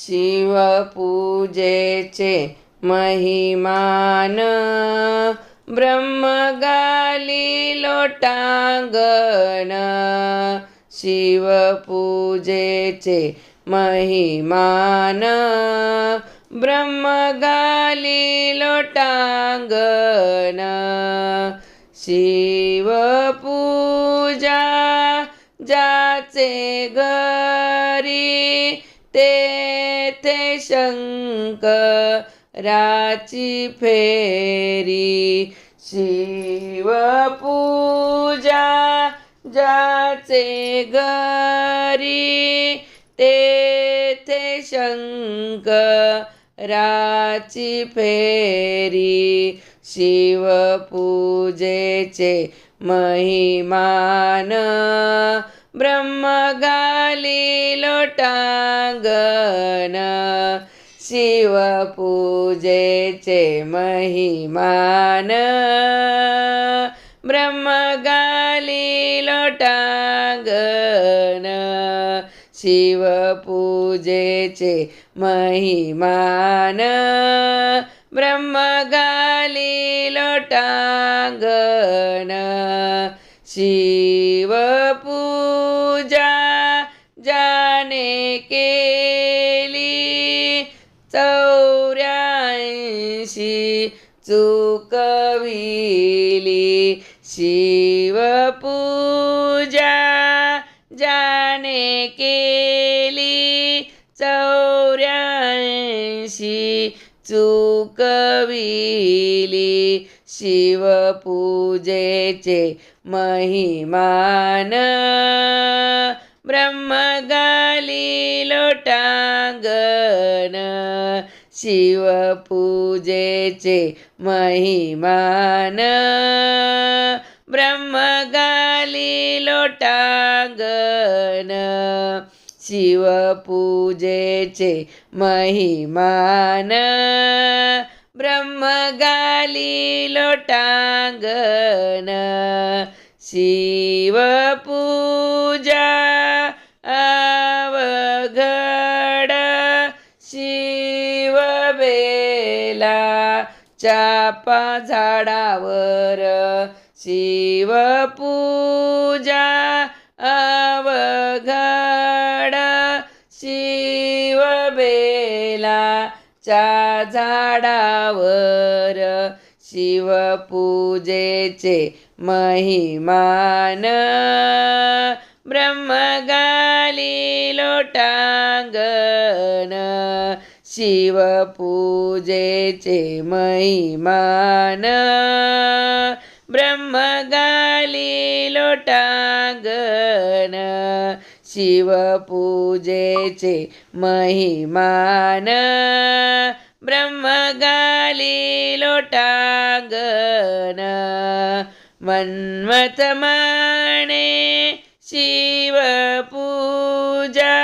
शिव पूजेचे महिमान ब्रह्म गाली लोटांगण शिव पूजेचे महिमान ब्रह्म गाली लोटांगण शिव पूजा जाचे घरी तेथे शंकराची फेरी शिव पूजा जाचे घरी तेथे शंकराची फेरी शिव पूजेचे महिमान ब्रह्म गाली लोटांगण शिव पूजेचे महिमान ब्रह्म गाली लोटांगण शिव पूजेचे महिमान ब्रह्म गाली लोटांगण शिव पूजा जाने केली 84 चुकविली शिव पूजा जाने केली 84 चुकविली शिव पूजेचे महिमान ब्रह्म गाली लोटांगण शिव पूजेचे महिमान ब्रह्म गाली लोटांगण शिव पूजेचे महिमान ब्रह्म गाली लोटांगण शिव पूजा अवघड शिव बेला चापा झाडावर शिव पूजा अवघड शिव बेला च्या झाडावर शिव पूजेचे महिमान ब्रह्म गाली लोटांगण शिव पूजेचे महिमान ब्रह्म गाली लोटांगण शिव पूजेचे महिमान ब्रह्म गाली लोटांगण मन्मथ माने शिव पूजा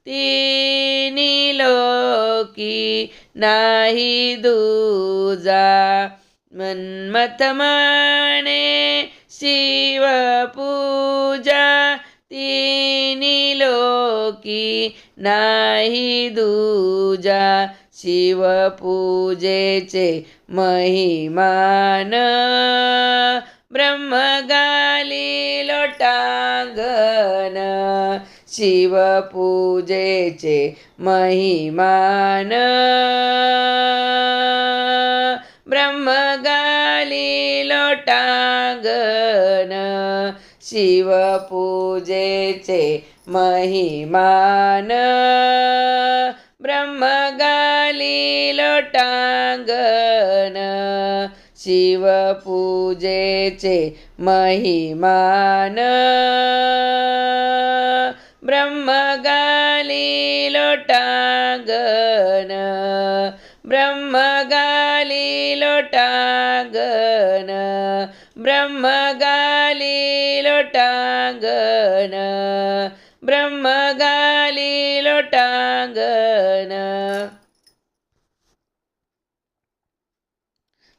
तिन्ही लोकी नाही दूजा मन्मथ माने शिव पूजा तिन्ही लोकी नाही दूजा शिव पूजेचे महिमान ब्रह्म गाली लोटांगण शिव पूजेचे महिमान ब्रह्म गाली लोटांगण शिव पूजेचे महिमान ब्रह्म गाली लोटांगण शिव पूजेचे महिमान ब्रह्म गाली लोटांगण ब्रह्म गाली लोटांगण ब्रह्म गाली लोटांगण ब्रह्म गाली लोटांगण